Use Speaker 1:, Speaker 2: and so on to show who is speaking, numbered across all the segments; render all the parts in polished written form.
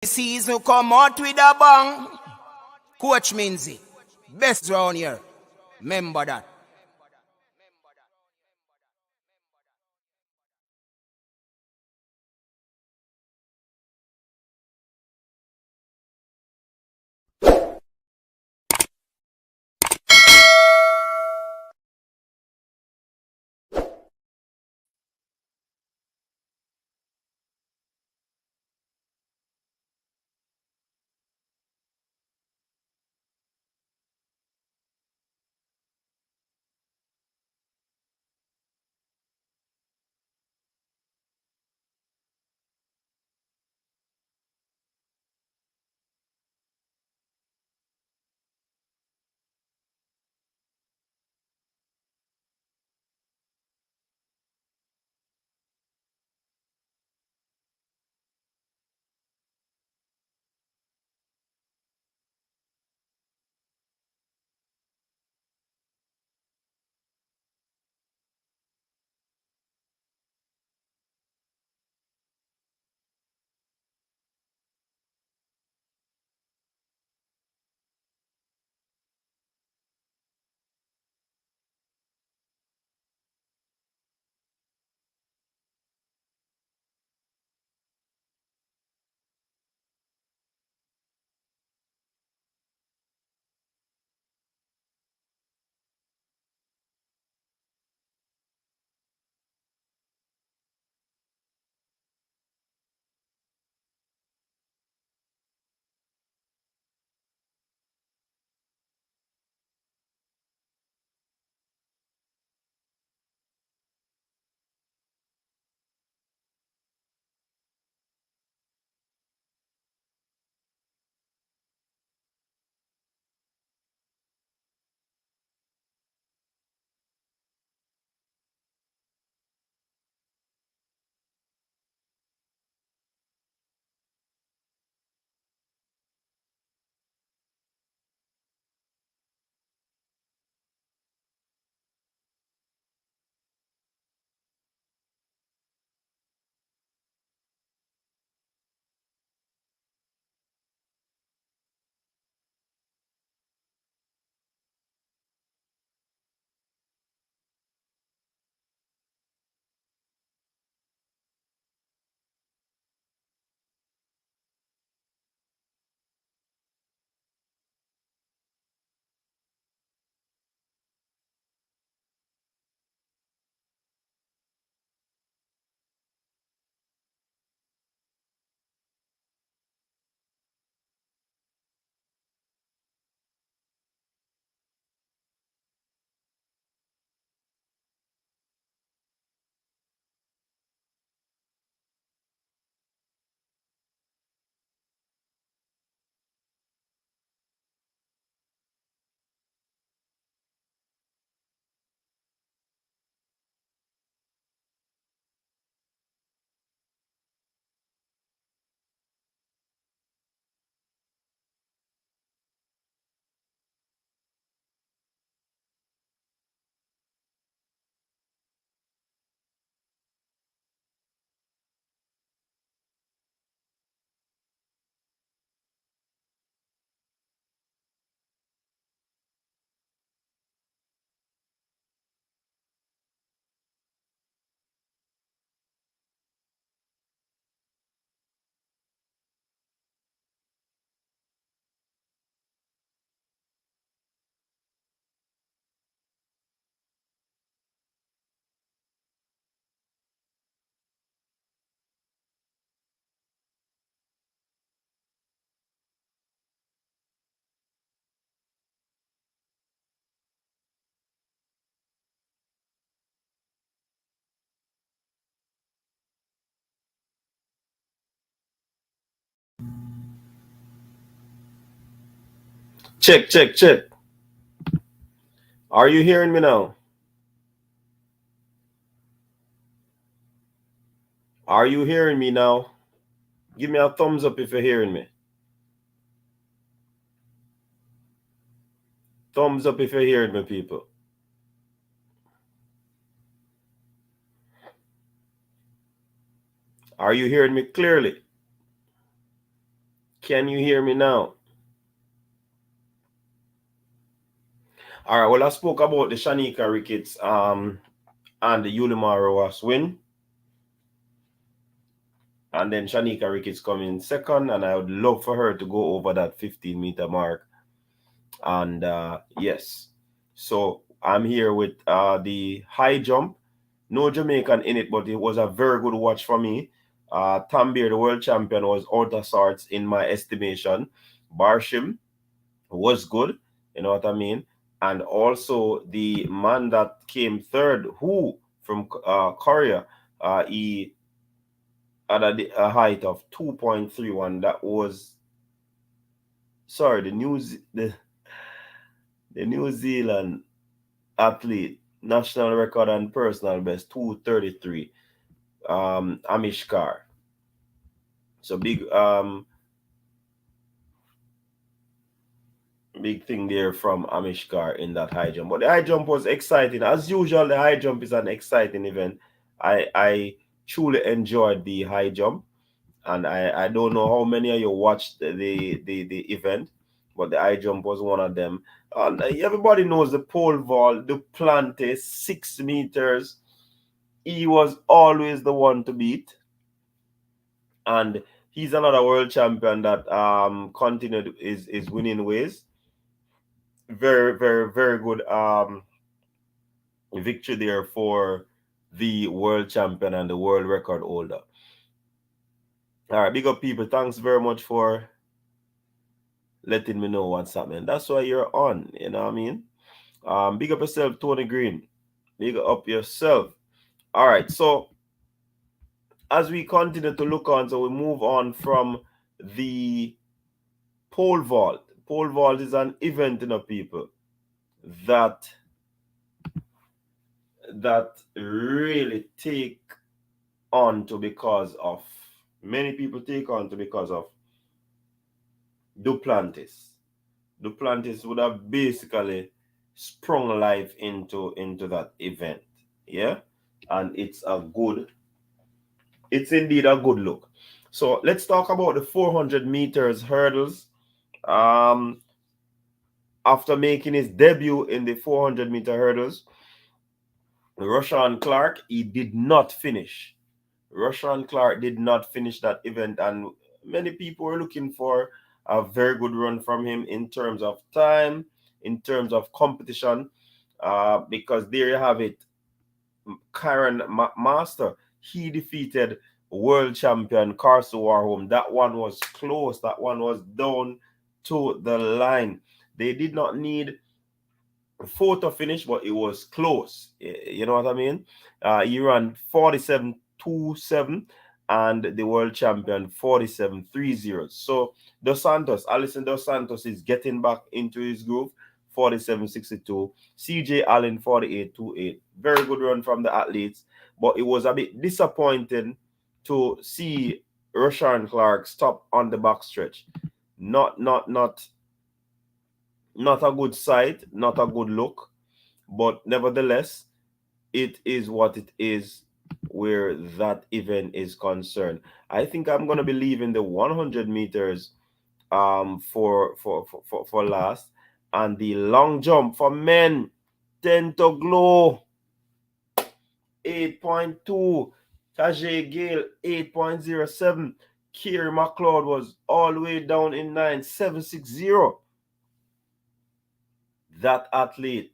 Speaker 1: Season come out with a bang. Coach Minzy, best round here. Remember that.
Speaker 2: Check, check, check. Are you hearing me now? Are you hearing me now? Give me a thumbs up if you're hearing me. Thumbs up if you're hearing me, people. Are you hearing me clearly? Can you hear me now? All right. Well, I spoke about the Shericka Ricketts and the Yulimar Rojas win. And then Shericka Ricketts coming second, and I would love for her to go over that 15-meter mark. And yes, so I'm here with the high jump. No Jamaican in it, but it was a very good watch for me. Tambir, the world champion, was out of sorts in my estimation. Barshim was good, you know what I mean? And also the man that came third, who from Korea, he had a height of 2.31. That was, sorry, the New Zealand athlete, national record and personal best, 233. Amish Carr. So big thing there from Amish Carr in that high jump. But the high jump was exciting. As usual, the high jump is an exciting event. I truly enjoyed the high jump. And I don't know how many of you watched the event, but the high jump was one of them. And everybody knows the pole vault, Duplantis, 6 meters. He was always the one to beat. And he's another world champion that continued is winning ways. Very, very, very good victory there for the world champion and the world record holder. All right, big up people. Thanks very much for letting me know what's happening. That's why you're on, you know what I mean? Big up yourself, Tony Green. Big up yourself. All right, so as we continue to look on, so we move on from the pole vault. Pole vault is an event, you know, people, that really take on to because of many people take on to because of Duplantis. Duplantis would have basically sprung life into that event. Yeah. And it's indeed a good look. So let's talk about the 400 meters hurdles. After making his debut in the 400 meter hurdles, Rashawn Clark, he did not finish. Rashawn Clark did not finish that event, and many people were looking for a very good run from him in terms of time, in terms of competition, because there you have it. Karen Master, he defeated world champion Carson Warholm. That one was close. That one was down to the line. They did not need photo finish, but it was close. You know what I mean? He ran 47.27 and the world champion 47.30. So Alison Dos Santos is getting back into his groove. 47.62. CJ Allen 48.28. Very good run from the athletes, but it was a bit disappointing to see Rashawn Clark stop on the backstretch. Not a good sight, not a good look, but nevertheless, it is what it is where that event is concerned. I think I'm gonna be leaving the 100 meters for last, and the long jump for men tend to glow. 8.2. Tajay Gale 8.07. Kiri McLeod was all the way down in 9.760. That athlete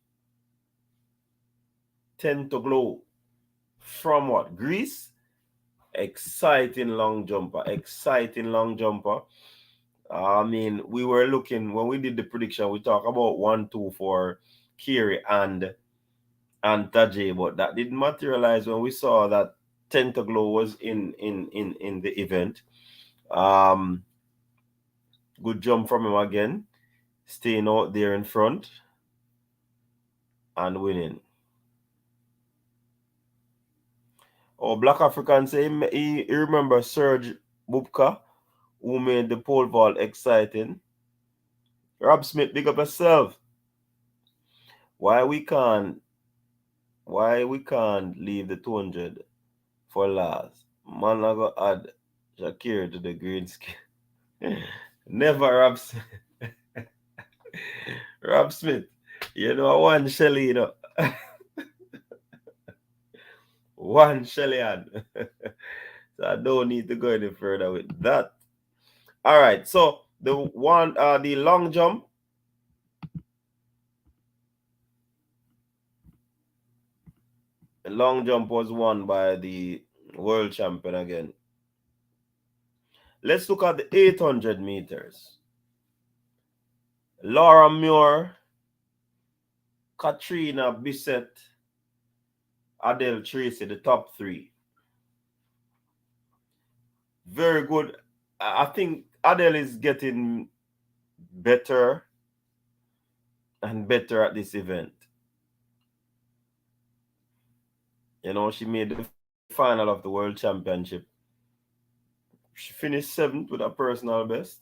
Speaker 2: tend to glow from what? Greece? Exciting long jumper. I mean, we were looking, when we did the prediction, we talked about 1-2 for Kiri and Tajay, but that didn't materialize when we saw that Tentaglow was in the event. Good jump from him again, staying out there in front and winning. Oh, Black African say he remember Serge Bubka, who made the pole vault exciting. Rob Smith, big up yourself. Why we can't leave the 200 for last? Man, I go add Shakir to the green skin. Never Rob, Rob Smith. You know, one Shelly, you know. One Shelly on. So I don't need to go any further with that. All right. So the long jump. The long jump was won by the world champion again. Let's look at the 800 meters. Laura Muir, Katrina Bissett, Adele Tracy, the top three. Very good. I think Adele is getting better and better at this event. You know, she made the final of the World Championship. She finished 7th with a personal best.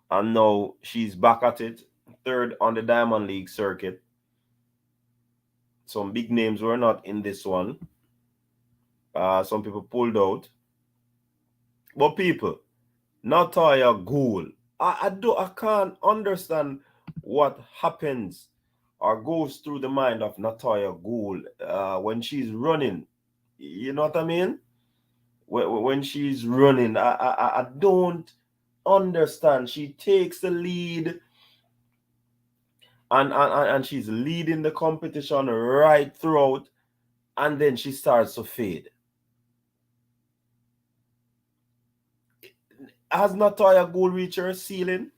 Speaker 2: And now she's back at it. 3rd on the Diamond League circuit. Some big names were not in this one. Some people pulled out. But people, Natalia Gould, I can't understand what happens or goes through the mind of Natalia Gould when she's running. You know what I mean? When she's running, I don't understand. She takes the lead and she's leading the competition right throughout, and then she starts to fade. Has Natalia Gould reached her ceiling?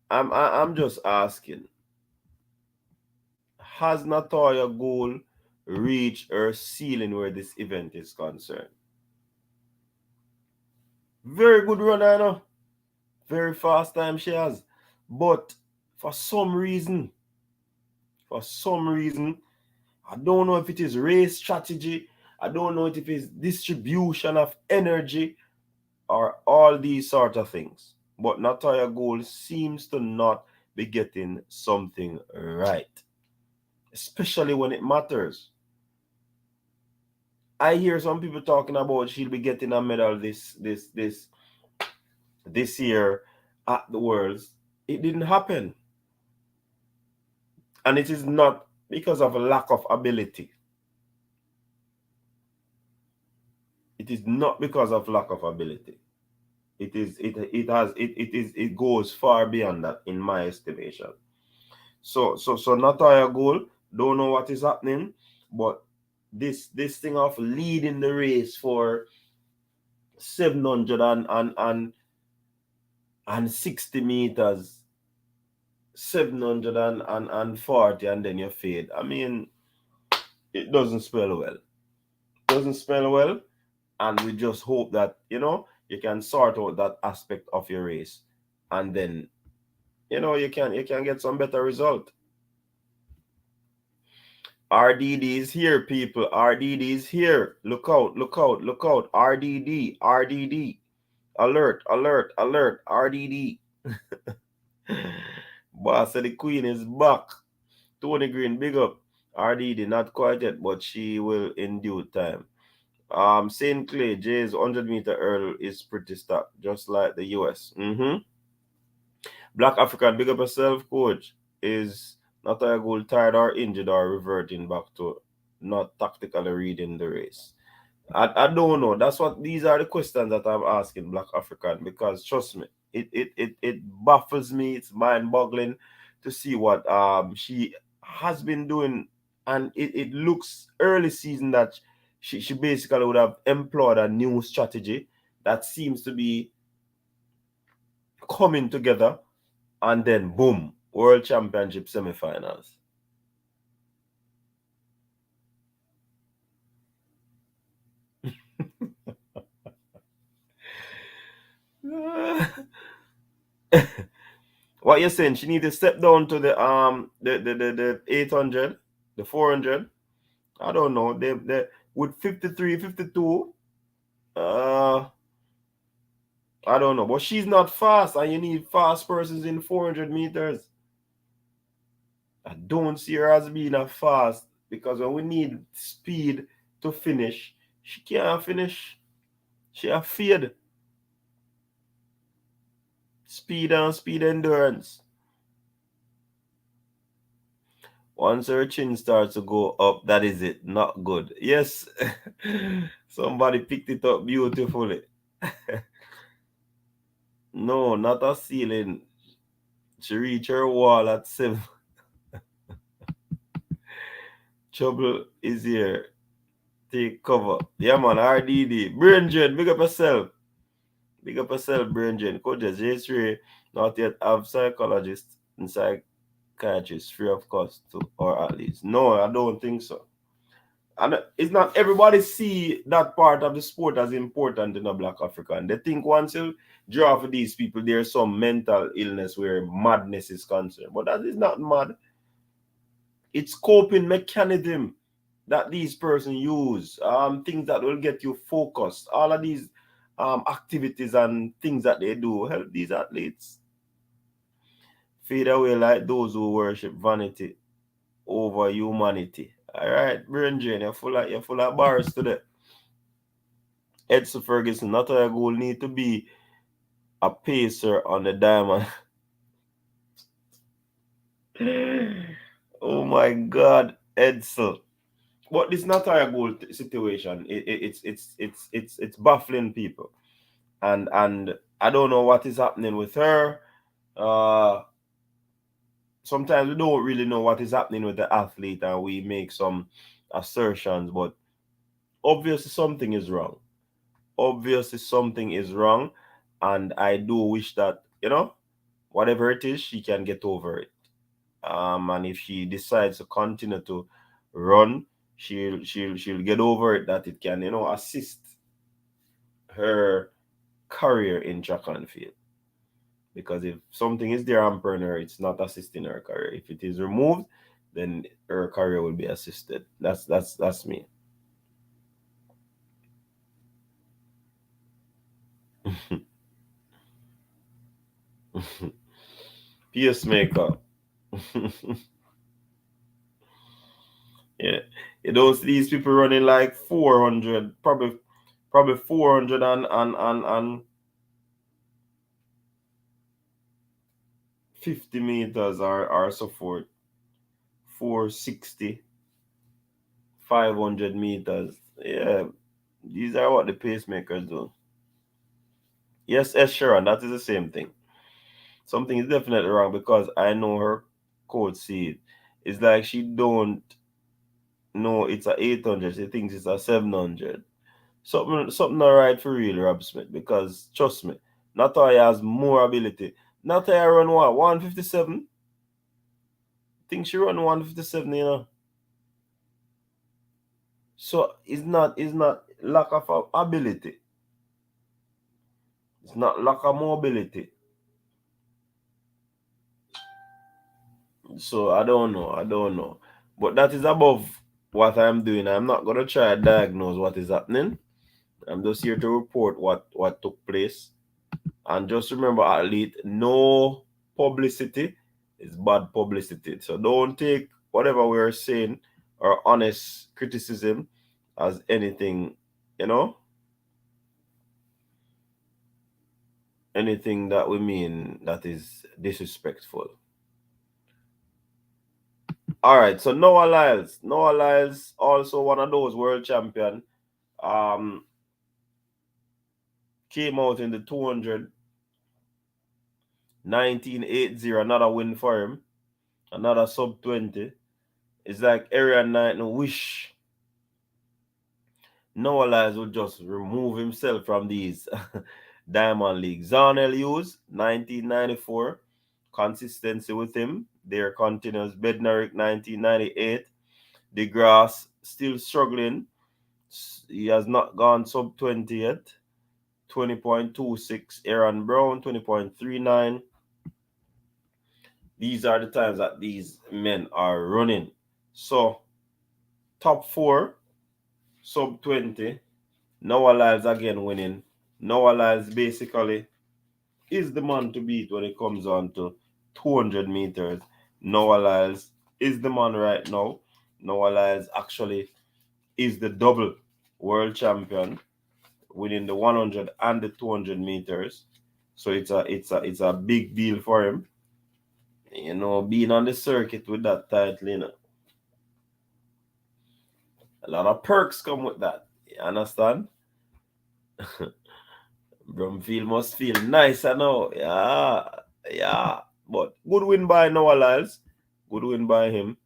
Speaker 2: I'm just asking. Has Natalia Gould reached her ceiling where this event is concerned? Very good runner, you know. Very fast time she has. But for some reason, I don't know if it is race strategy, I don't know if it is distribution of energy, or all these sort of things. But Natalia Gould seems to not be getting something right, especially when it matters. I hear some people talking about she'll be getting a medal this year at the Worlds. It didn't happen. And it is not because of a lack of ability. It is not because of lack of ability. It goes far beyond that in my estimation. So Natalia Gould, don't know what is happening, but this thing of leading the race for 760 meters, 740, and then you fade. I mean, it doesn't spell well. And we just hope that, you know, you can sort out that aspect of your race, and then, you know, you can get some better result. RDD is here, people. RDD is here. Look out. RDD. Alert. RDD. Boss said the queen is back. Tony Green, big up. RDD, not quite yet, but she will in due time. St. Clair, Jay's 100-meter hurdle is pretty stuck, just like the US. Black African, big up yourself, coach. Is Natalia Gould tired or injured or reverting back to not tactically reading the race? I don't know. These are the questions that I'm asking Black African, because trust me, it baffles me. It's mind-boggling to see what she has been doing, and it looks early season that she basically would have employed a new strategy that seems to be coming together, and then boom, World Championship semifinals. What you're saying? She need to step down to the 800, the 400. I don't know. They with 53, 52. I don't know. But she's not fast, and you need fast persons in 400 meters. I don't see her as being a fast, because when we need speed to finish, she can't finish. She a fade. Speed and speed endurance. Once her chin starts to go up, that is it. Not good. Yes. Somebody picked it up beautifully. No, not a ceiling. She reached her wall at 7. Trouble is here. Take cover. Yeah, man. RDD. Brain Gen, big up yourself. Big up yourself, Brain Gen. Coaches, J3 not yet have psychologists and psychiatrists free of cost to, or at least. No, I don't think so. And it's not everybody see that part of the sport as important in a Black African. They think once you draw for these people, there's some mental illness where madness is concerned. But that is not mad. It's coping mechanism that these persons use. Things that will get you focused. All of these activities and things that they do help these athletes fade away like those who worship vanity over humanity. All right, Brain Drain, you're full of bars today. Edson Ferguson, not a goal need to be a pacer on the diamond. Oh my God, Edson. But this not a goal situation. It's baffling people, and I don't know what is happening with her. Sometimes we don't really know what is happening with the athlete, and we make some assertions, but obviously something is wrong. Obviously something is wrong, and I do wish that, whatever it is, she can get over it. And if she decides to continue to run, she'll get over it, that it can, assist her career in track and field. Because if something is there hampering her, it's not assisting her career. If it is removed, then her career will be assisted. That's me. Pacemaker. Yeah. You don't see these people running like 400, probably 400 and 50 meters or so forth. 460, 500 meters. Yeah. These are what the pacemakers do. Yes, Sharon, that is the same thing. Something is definitely wrong because I know her coach see it. It's like she don't know it's a 800. She thinks it's a 700. Something not right for real, Rob Smith, because trust me, Natalia has more ability. Natalia run what? 157? Think she run 157, So it's not lack of ability. It's not lack of mobility. So I don't know. But that is above what I'm doing. I'm not gonna try to diagnose what is happening. I'm just here to report what took place. And just remember, athlete, no publicity is bad publicity. So don't take whatever we're saying or honest criticism as anything, anything that we mean that is disrespectful. All right, so Noah Lyles. Noah Lyles, also one of those world champion, came out in the 200, 1980, another win for him, another sub 20. It's like Aaron Knight wish Noah Lyles would just remove himself from these Diamond League. Zarnell Hughes, 1994, consistency with him. There continues. Bednarik, 1998. DeGrasse still struggling. He has not gone sub 20 yet. 20.26. Aaron Brown, 20.39. These are the times that these men are running. So, top 4, sub 20. Noah Lyles again winning. Noah Lyles basically is the man to beat when it comes on to 200 meters. Noah Lyles is the man right now. Noah Lyles actually is the double world champion, winning the 100 and the 200 meters. So it's a big deal for him. You know, being on the circuit with that title, you know. A lot of perks come with that. You understand? Brumfield must feel nice, I know. Yeah, yeah. But good win by Noah Lyles. Good win by him.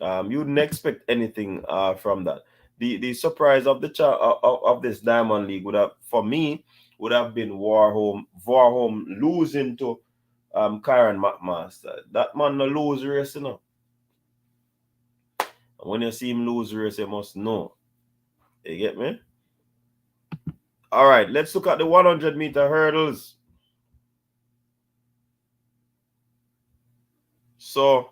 Speaker 2: You wouldn't expect anything from that. The surprise of the of this Diamond League would have, for me, would have been Warholm losing to Kyron McMaster. That man no lose race, you know. And when you see him lose race, you must know. You get me? All right, let's look at the 100-meter hurdles. So,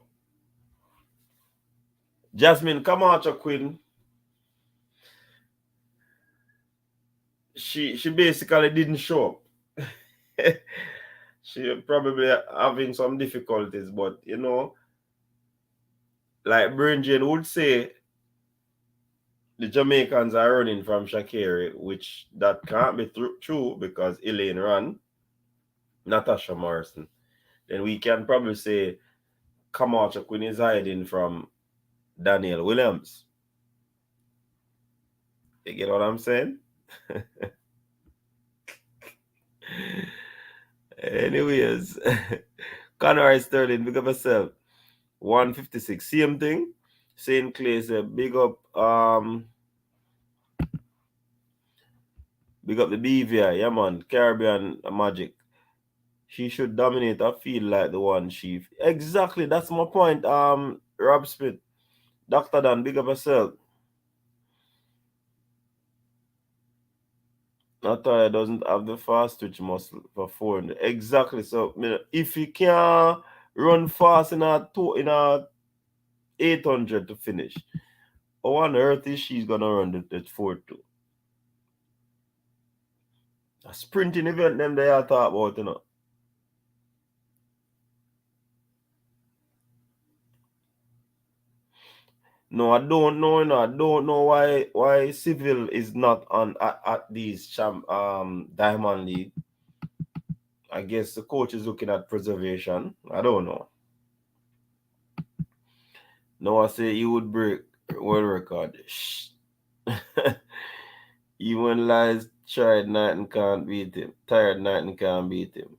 Speaker 2: Jasmine Camacho Quinn, she basically didn't show up. She probably having some difficulties, but you know, like Brinjin would say, the Jamaicans are running from Shakiri, which that can't be true because Elaine ran, Natasha Morrison. Then we can probably say Camacho Quinn is hiding from Danielle Williams. You get what I'm saying? Anyways, Conor Sterling, big up yourself. 156. Same thing. St. Clair said, big up the BVI. Yeah, man. Caribbean Magic. She should dominate a field like the one she. Exactly. That's my point. Rob Smith. Dr. Dan, big up yourself. Natalia doesn't have the fast twitch muscle for 400. Exactly. So if you can run fast in a 800 to finish, how on earth is she's gonna run the 4-2? A sprinting event them they are talk about, you know. No, I don't know, you know. I don't know why Civil is not on at these Diamond League. I guess the coach is looking at preservation. I don't know. No, I say he would break world record. Shh. Even Lyles tried night and can't beat him. Tired night and can't beat him.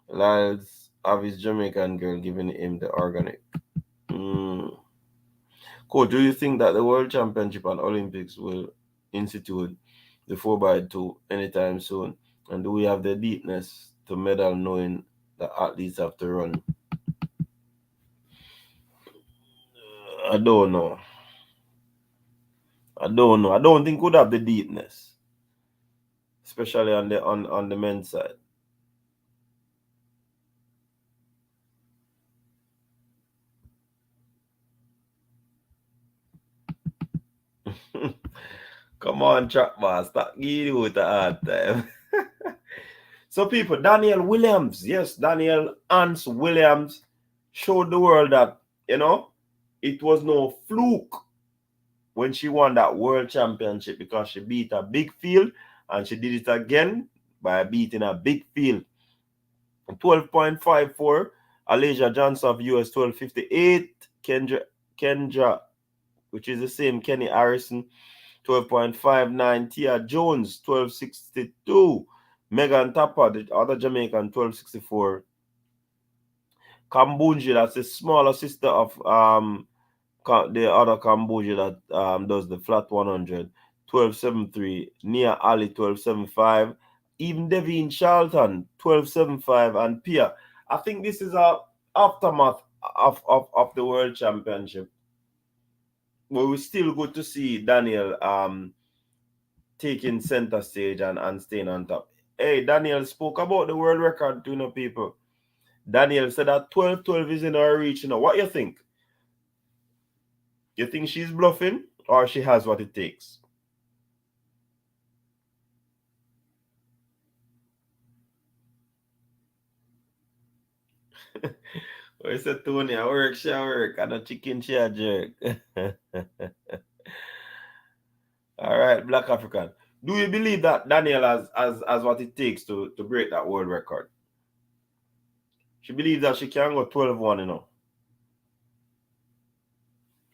Speaker 2: Lyles have his Jamaican girl giving him the organic. Coach, do you think that the World Championship and Olympics will institute the 4x2 anytime soon? And do we have the deepness to medal knowing that athletes have to run? I don't know. I don't think we'd have the deepness, especially on the men's side. Come on, track man, stop giving you the hard time. So people, Danielle Williams, yes, Danielle Hans Williams showed the world that, you know, it was no fluke when she won that world championship because she beat a big field and she did it again by beating a big field. 12.54, Alasia Johnson of US 12.58, Kendra, which is the same Kenny Harrison, 12.59, Tia Jones, 12.62, Megan Tapper, the other Jamaican, 12.64. Kambunji, that's the smaller sister of the other Cambodia that does the flat 100, 12.73. Nia Ali, 12.75. Even Devin Charlton, 12.75. And Pia. I think this is a aftermath of the World Championship. But we're still good to see Daniel taking center stage and staying on top. Hey, Daniel spoke about the world record to, you know, people. Daniel said that 12.12 is in our reach. You know, what you think? You think she's bluffing or she has what it takes? What is it, Tony? I work, she work. I know chicken, she a jerk. All right, Black African. Do you believe that Danielle has what it takes to break that world record? She believes that she can go 12-1, you know.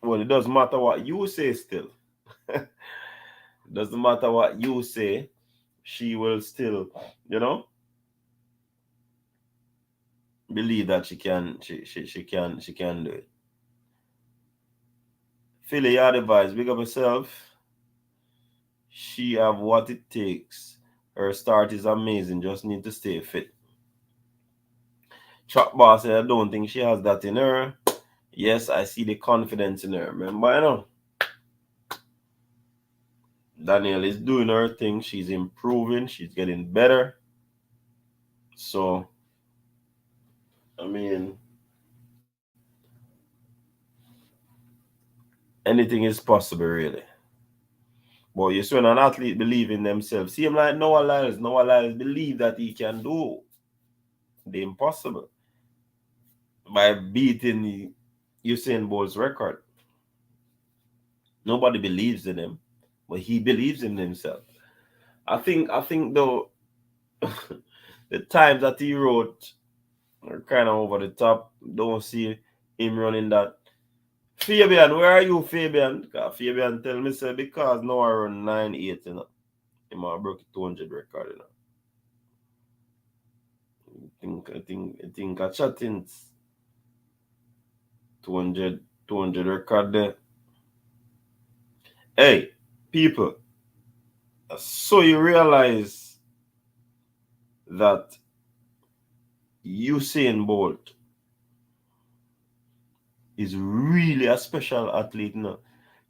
Speaker 2: Well, it doesn't matter what you say still. It doesn't matter what you say. She will still, you know, believe that she can do it. Philly, your advice, big up herself. She have what it takes. Her start is amazing. Just need to stay fit. Chuck Boss said, I don't think she has that in her. Yes, I see the confidence in her. Remember, you know, Danielle is doing her thing. She's improving. She's getting better. So, I mean, anything is possible, really. But you see, when an athlete believe in themselves, see him like Noah Lyles. Noah Lyles believe that he can do the impossible by beating Usain Bolt's record. Nobody believes in him, but he believes in himself. I think though the times that he wrote are kind of over the top. Don't see him running that. Fabian, where are you, Fabian? Because Fabian tell me say because now I run 9.8, you know. He might broke 200 record, you know. I think I chatting 200 record there. Hey, people, so you realize that Usain Bolt is really a special athlete, you know.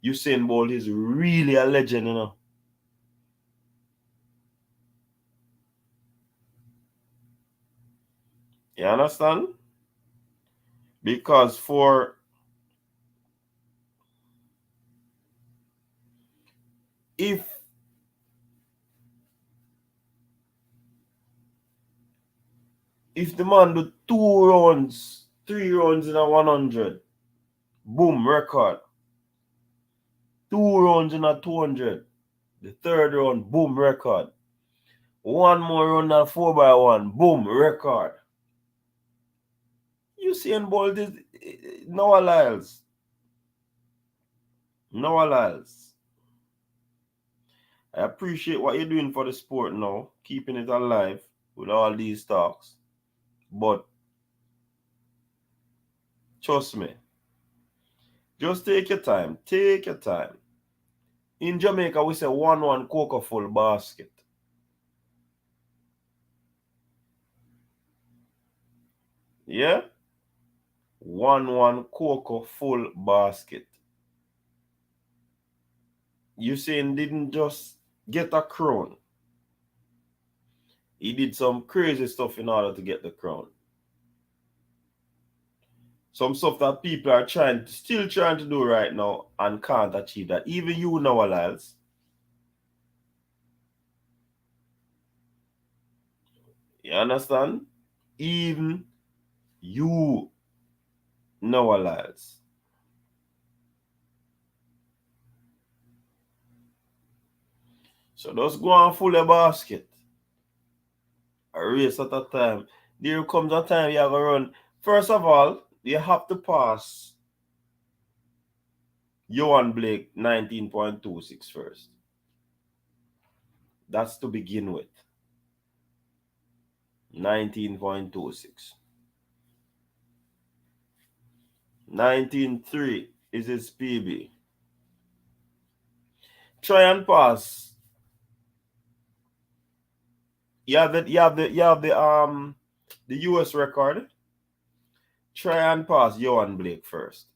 Speaker 2: Usain Bolt is really a legend, you know. You understand? Because if the man do 2 rounds, 3 rounds in a 100, boom, record. 2 rounds in a 200, the third round, boom, record. One more round at 4x1, boom, record. Usain Bolt is Noah Lyles. Noah Lyles. I appreciate what you're doing for the sport now, keeping it alive with all these talks. But trust me, just take your time. Take your time. In Jamaica, we say 1-1 cocoa full basket. Yeah? 1-1 cocoa full basket. Usain didn't just get a crown. He did some crazy stuff in order to get the crown. Some stuff that people are still trying to do right now and can't achieve that. Even you know, Lyles. You understand? Even you know, Lyles. So just go and full the basket. A race at a time. There comes a time you have to run. First of all, you have to pass Johan Blake 19.26 first. That's to begin with. 19.26. 19.3 is his PB. Try and pass. You have the US record. Try and pass Johan Blake first.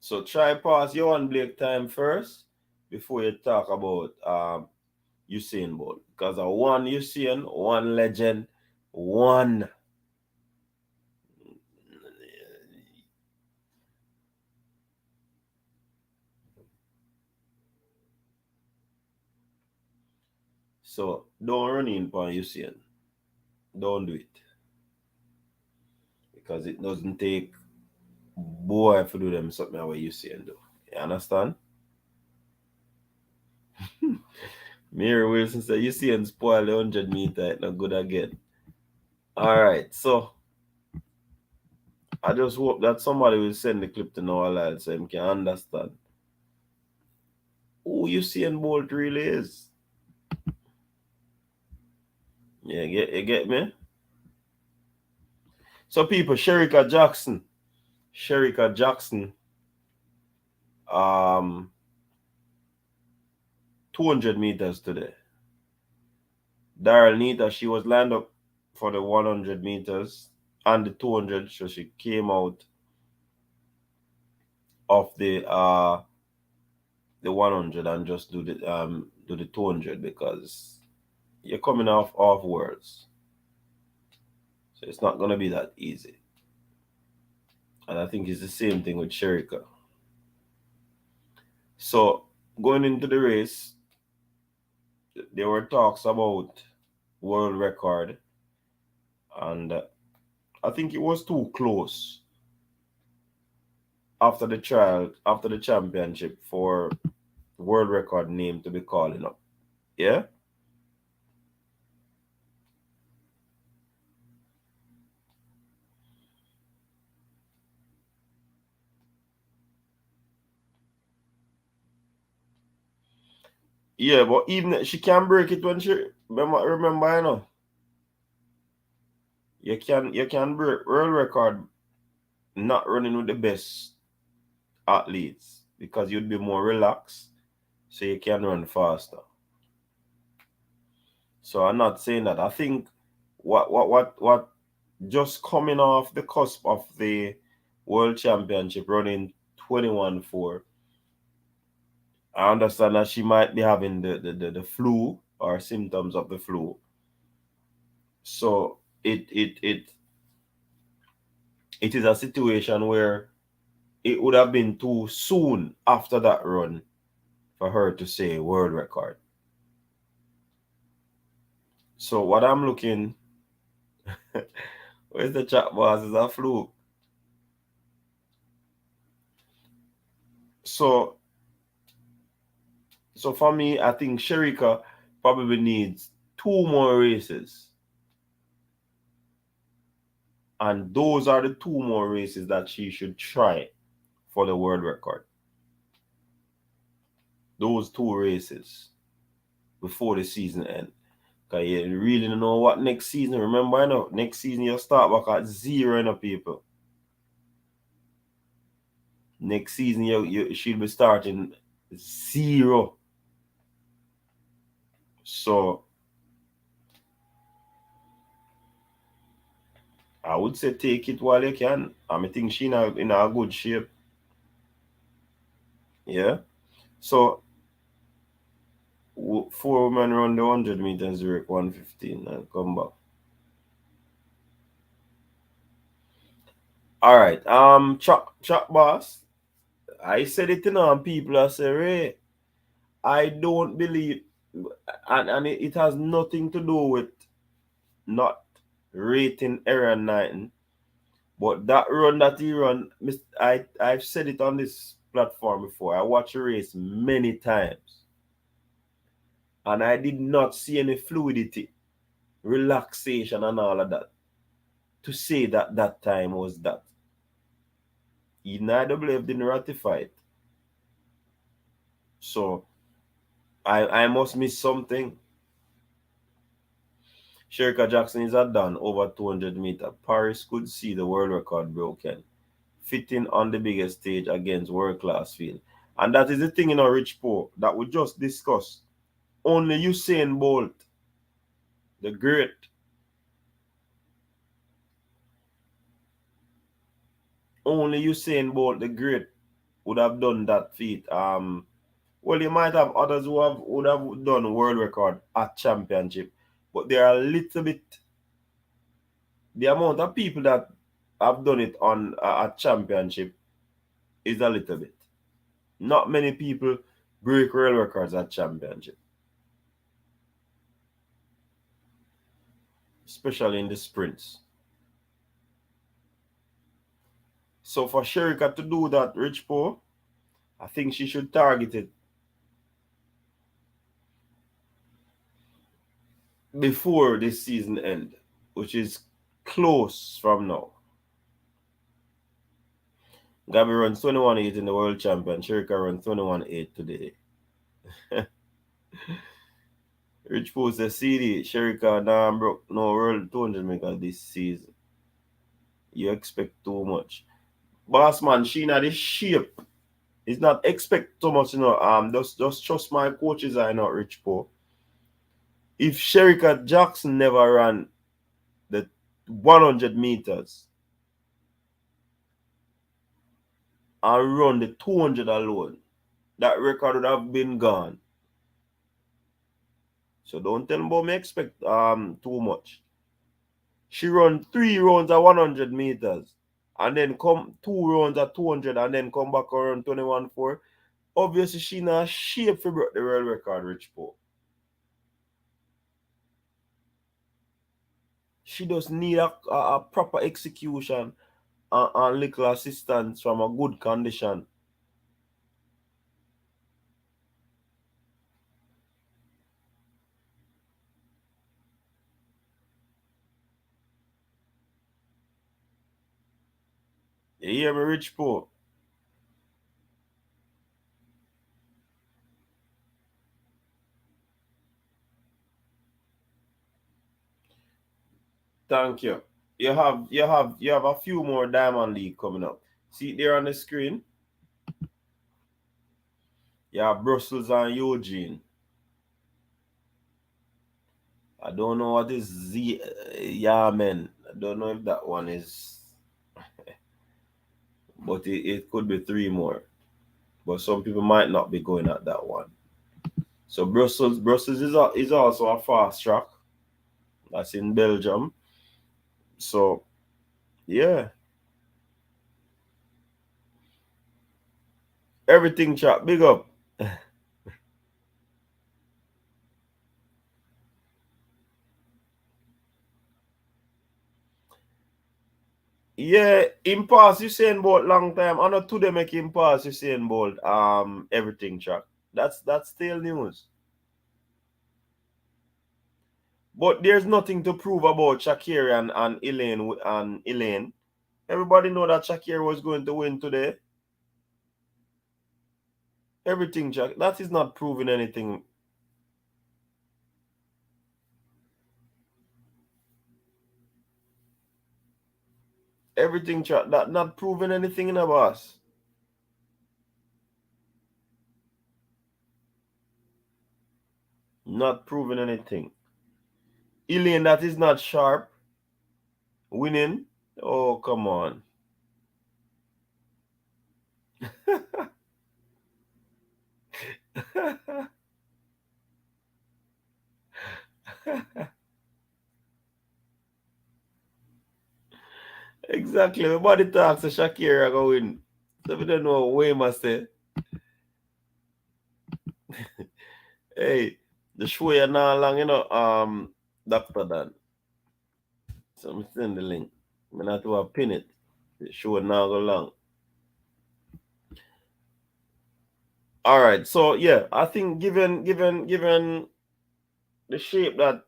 Speaker 2: So try pass Johan Blake time first before you talk about Usain Bolt. Because one Usain, one legend, one. So don't run in on Usain. Don't do it. Because it doesn't take boy to do them something what you see and do. You understand? Mary Wilson said, you see and spoil the 100 meter, it's not good again. All right, so I just hope that somebody will send the clip to Noah Lyle so he can understand who Usain Bolt really is. Yeah, you get me? So people, Shericka Jackson, 200 meters today. Daryl Nita, she was lined up for the 100 meters and the 200, so she came out of the 100 and just do the 200 because you're coming off worlds, so it's not gonna be that easy. And I think it's the same thing with Shericka. So going into the race, there were talks about world record, and I think it was too close after the championship for world record name to be calling up. Yeah. Yeah, but even she can break it when she remember, you know. You can break world record not running with the best athletes because you'd be more relaxed, so you can run faster. So I'm not saying that. I think what just coming off the cusp of the world championship running 21-4. I understand that she might be having the flu or symptoms of the flu. So it is a situation where it would have been too soon after that run for her to say world record. So what I'm looking, where's the chat boss? Is a fluke. So for me, I think Shericka probably needs 2 more races. And those are the 2 more races that she should try for the world record. Those 2 races before the season ends. Because you really don't know what next season. Remember, you know, next season you start back at 0, you know, people. Next season she'll be starting 0. So I would say take it while you can. I think she's in a good shape. Yeah. So 4 women run the 100 meters, Zurich 1:15 and come back. All right. Chop boss. I said it, you know, and people are saying, Ray, I don't believe, and it has nothing to do with not rating Aaron Knighton, but that run that he run, I've said it on this platform before. I watched a race many times, and I did not see any fluidity, relaxation, and all of that to say that time was that. Even IWF didn't ratify it. So I must miss something. Shericka Jackson is done over 200 meters. Paris could see the world record broken, fitting on the biggest stage against world-class field. And that is the thing in our Rich Poor that we just discussed. Only Usain Bolt, the great, only Usain Bolt, the great, would have done that feat. Well, you might have others who would have done world record at championship, but they are a little bit. The amount of people that have done it on a championship is a little bit. Not many people break world records at championship, especially in the sprints. So for Shericka to do that, Rich Poe, I think she should target it before this season end, which is close from now. Gabby runs 21.8 in the World Champion. Shericka runs 21.8 today. Rich Poe says, CD, Shericka broke no World 200 meter this season. You expect too much. Boss man, she not the shape. It's not expect too much, just trust my coaches. I not Rich Poe. If Shericka Jackson never ran the 100 meters and run the 200 alone, that record would have been gone. So don't tell me about me expect too much. She run 3 rounds at 100 meters and then come 2 rounds at 200 and then come back around 21.4. Obviously, she not shape for break the world record, Rich Poe. She just need a proper execution and little assistance from a good condition. You hear me, Rich Poe? Thank you. You have a few more Diamond League coming up. See it there on the screen? You have Brussels and Eugene. I don't know what is Z Yamen. I don't know if that one is, but it could be 3 more. But some people might not be going at that one. So Brussels is also a fast track. That's in Belgium. So yeah, everything chat big up. Yeah, him pass Usain Bolt long time. I know today make him pass Usain Bolt everything track. That's still news. But there's nothing to prove about Shakira and Elaine. Everybody know that Shakira was going to win today. Everything track. That is not proving anything. Everything track. That not proving anything in a boss. Not proving anything. Elaine, that is not sharp. Winning. Oh, come on. Exactly. Everybody talks to Shakira go win. So we don't know what Wayne must say. Hey, the show you not long, Dr. Dan. So I'm send the link. I'm not to pin it. The show now go long. All right. So yeah, I think given the shape that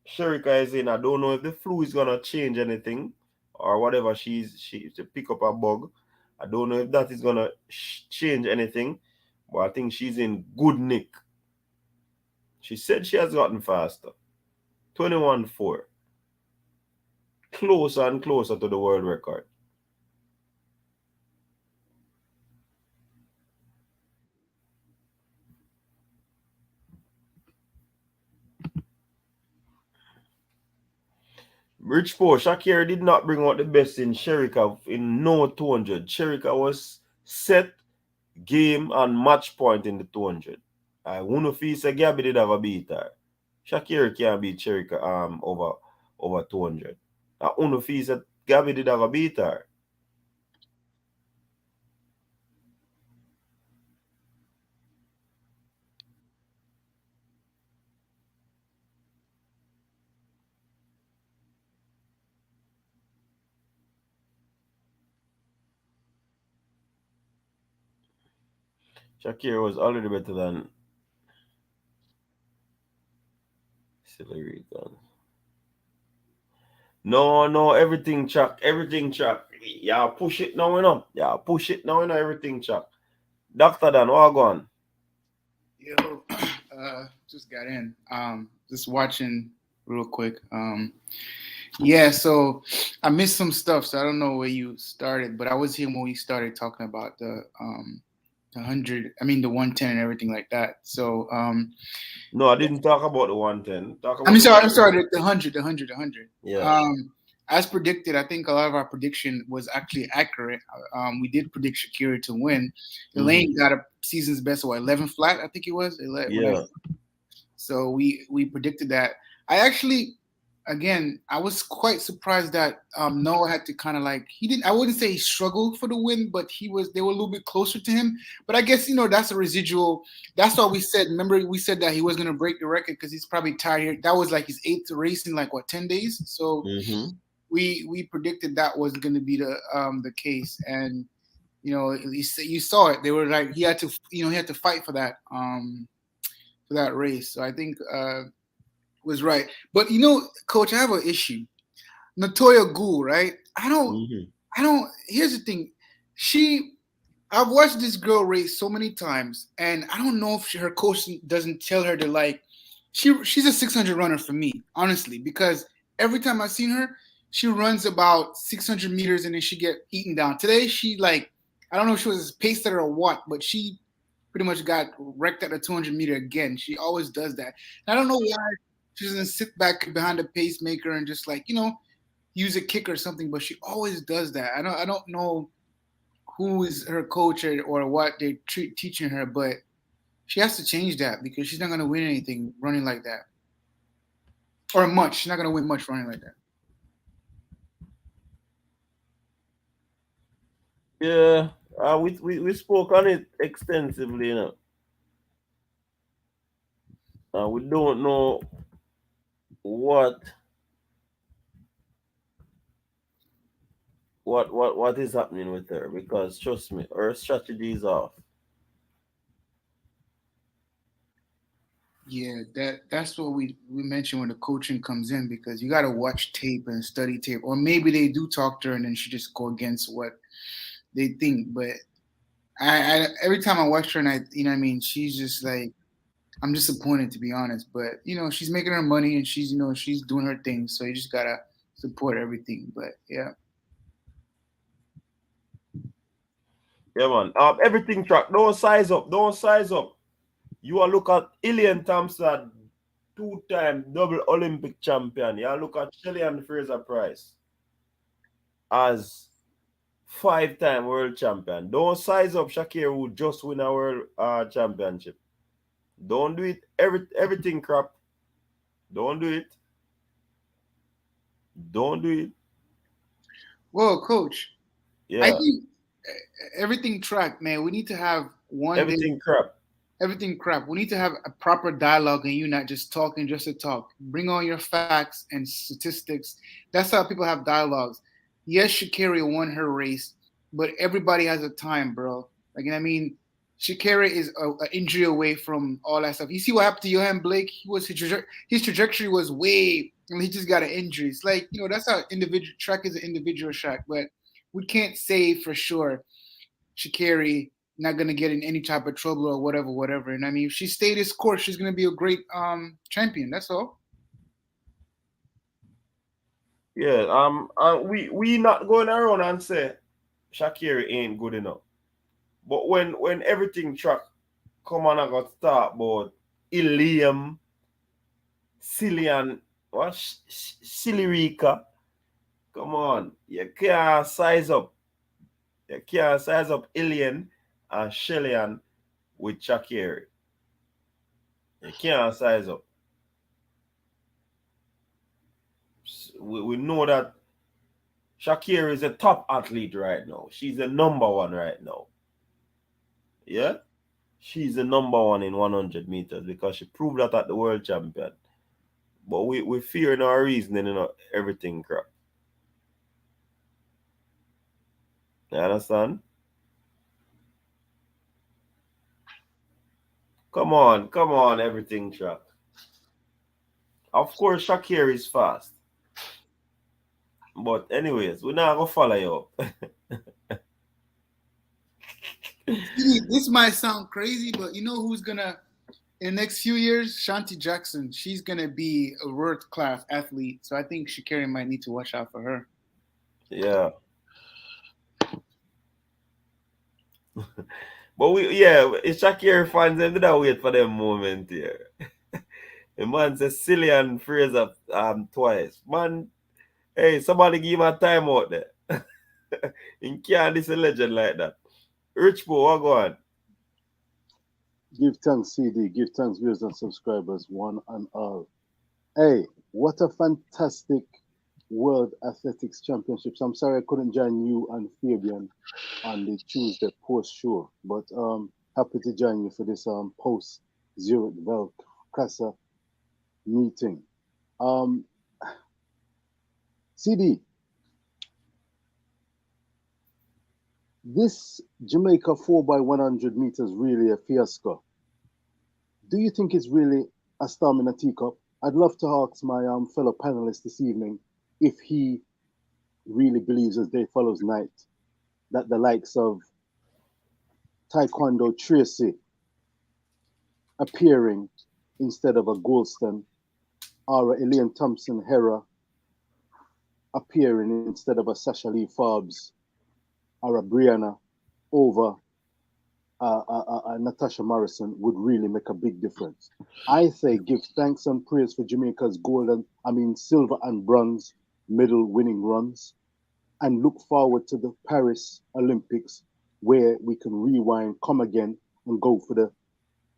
Speaker 2: Shericka is in, I don't know if the flu is gonna change anything or whatever she to pick up a bug. I don't know if that is gonna change anything, but I think she's in good nick. She said she has gotten faster. 21.4. Closer and closer to the world record. Rich Poe, Shakira did not bring out the best in Shericka in no 200. Shericka was set, game, and match point in the 200. I wouldn't feel say Gabby did have a beat her. Shakira can't beat Shericka over 200. I wouldn't feel say Gabby did have a beat her. Shakira was already better than Shericka. No, everything chuck, everything chuck. Yeah, push it now, you know. Yeah, push it now, you know, everything chuck. Doctor Dan, what go on?
Speaker 3: Yo, just got in. Just watching real quick. Yeah, so I missed some stuff, so I don't know where you started, but I was here when we started talking about the 100. I mean the 110 and everything like that. So
Speaker 2: No, I didn't talk about the 110. Talk
Speaker 3: I
Speaker 2: about
Speaker 3: mean,
Speaker 2: the
Speaker 3: sorry, I'm
Speaker 2: 100.
Speaker 3: sorry, the 100, the 100.
Speaker 2: Yeah.
Speaker 3: As predicted, I think a lot of our prediction was actually accurate. We did predict Shakira to win.
Speaker 2: Mm-hmm.
Speaker 3: Elaine got a season's best, what, 11 flat, I think it was. When I
Speaker 2: Yeah.
Speaker 3: So we predicted that. I actually, again, I was quite surprised that Noah had to kind of like he didn't. I wouldn't say he struggled for the win, but he was. They were a little bit closer to him. But I guess that's a residual. That's all we said. Remember, we said that he was going to break the record because he's probably tired. That was like his eighth race in like what 10 days. So
Speaker 2: Mm-hmm.
Speaker 3: we predicted that was going to be the case, and you saw it. They were like he had to fight for that race. So I think was right. But coach, I have an issue. Natoya Ghoul, right?
Speaker 2: Mm-hmm.
Speaker 3: I don't. Here's the thing. She, I've watched this girl race so many times, and I don't know if her coach doesn't tell her to like. She's a 600 runner for me, honestly, because every time I've seen her, she runs about 600 meters and then she get eaten down. Today, she like, I don't know if she was paced or what, but she pretty much got wrecked at the 200-meter again. She always does that. And I don't know why she doesn't sit back behind the pacemaker and just like use a kick or something. But she always does that. I don't know who is her coach or what they're teaching her, but she has to change that because she's not going to win anything running like that or much. She's not going to win much running like that.
Speaker 2: Yeah. We spoke on it extensively, you know. We don't know what what is happening with her because trust me, her strategy is off.
Speaker 3: Yeah, that's what we mentioned when the coaching comes in because you got to watch tape and study tape, or maybe they do talk to her and then she just go against what they think. But I every time I watch her and what I mean, she's just like I'm disappointed to be honest. But she's making her money and she's doing her thing, so you just gotta support everything. But yeah,
Speaker 2: Yeah, man. Everything track. Don't size up. Don't size up. You are look at Elaine Thompson, two-time double Olympic champion. You look at Shelly and Fraser Price as five-time world champion. Don't size up Shakira who just win a world championship. Don't do it. Everything crap. Don't do it. Don't do it.
Speaker 3: well, coach, I
Speaker 2: Yeah.
Speaker 3: think everything track, man. We need to have one day
Speaker 2: Everything crap.
Speaker 3: everything crap. We need to have a proper dialogue and you not just talking just to talk. Bring on your facts and statistics. That's how people have dialogues. Yes, Shakira won her race, but everybody has a time, bro. Like, I mean, Shakira is an injury away from all that stuff. You see what happened to Johan Blake? His trajectory was way, and he just got an injury. It's like that's how individual track is an individual track, but we can't say for sure Shakiri not gonna get in any type of trouble or whatever. And I mean, if she stayed this course, she's gonna be a great champion. That's all.
Speaker 2: Yeah. We not going around and say Shakira ain't good enough. But when everything track come on and got start about Ilium, Cillian, what Shericka. Come on. You can't size up. You can't size up Ilian and Shillian with Shakira. You can't size up. We know that Shakira is a top athlete right now. She's the number one right now. Yeah? She's the number one in 100 meters because she proved that at the world champion. But we fear no reasoning, everything crap. You understand? Come on, everything track. Of course, Shakir is fast. But anyways, we're not gonna follow you up.
Speaker 3: See, this might sound crazy, but you know who's gonna in the next few years? Shanti Jackson. She's gonna be a world class athlete. So I think Shakira might need to watch out for her.
Speaker 2: Yeah. But it's Shakir fans them did not wait for them moment here. The man says silly and Fraser twice. Man, hey, somebody give him a time out there. In can't this a legend like that. Rich Bo, what go on?
Speaker 4: Give thanks, CD. Give thanks, viewers and subscribers, one and all. Hey, what a fantastic World Athletics Championships. I'm sorry I couldn't join you and Fabian on the Tuesday post show, but happy to join you for this post Zurich Velkasa meeting. CD, this Jamaica 4x100 meters really a fiasco. Do you think it's really a storm in a teacup? I'd love to ask my fellow panelist this evening if he really believes, as day follows night, that the likes of Taekwondo Tracy appearing instead of a Goldston, or a Elaine Thompson Hera appearing instead of a Sasha Lee Forbes, or a Brianna over Natasha Morrison would really make a big difference. I say give thanks and praise for Jamaica's silver and bronze medal winning runs, and look forward to the Paris Olympics where we can rewind, come again, and go for the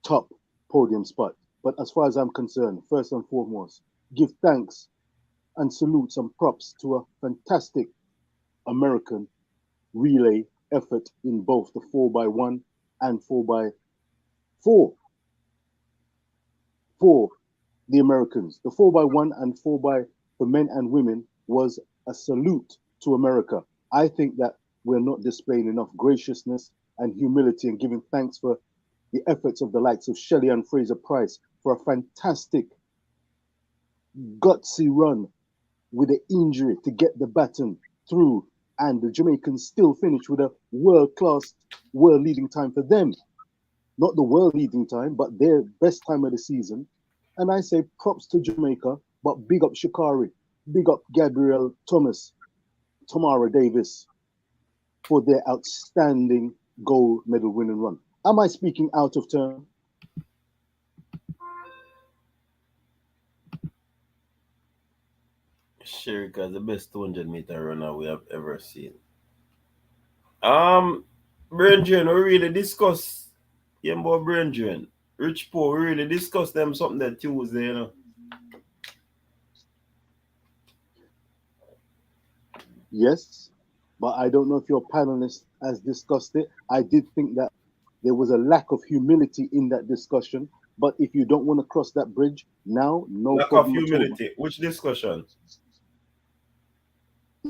Speaker 4: top podium spot. But as far as I'm concerned, first and foremost, give thanks and salute some props to a fantastic American relay effort in both the 4x1 and 4x4 for the Americans. The 4x1 and 4x for men and women was a salute to America. I think that we're not displaying enough graciousness and humility and giving thanks for the efforts of the likes of Shelley and Fraser Price for a fantastic, gutsy run with an injury to get the baton through, and the Jamaicans still finished with a world-class, world-leading time for them. Not the world-leading time, but their best time of the season. And I say props to Jamaica, but big up Shikari, big up Gabrielle Thomas, Tamara Davis for their outstanding gold medal winning run. Am I speaking out of turn?
Speaker 2: Shericka is the best 200-meter runner we have ever seen. Brethren, we really discuss about Brethren. Rich Poe, we really discuss them something that Tuesday, you know.
Speaker 4: Yes, but I don't know if your panelist has discussed it. I did think that there was a lack of humility in that discussion, but if you don't want to cross that bridge now, no
Speaker 2: Lack of
Speaker 4: problem at all.
Speaker 2: humility. Which discussion?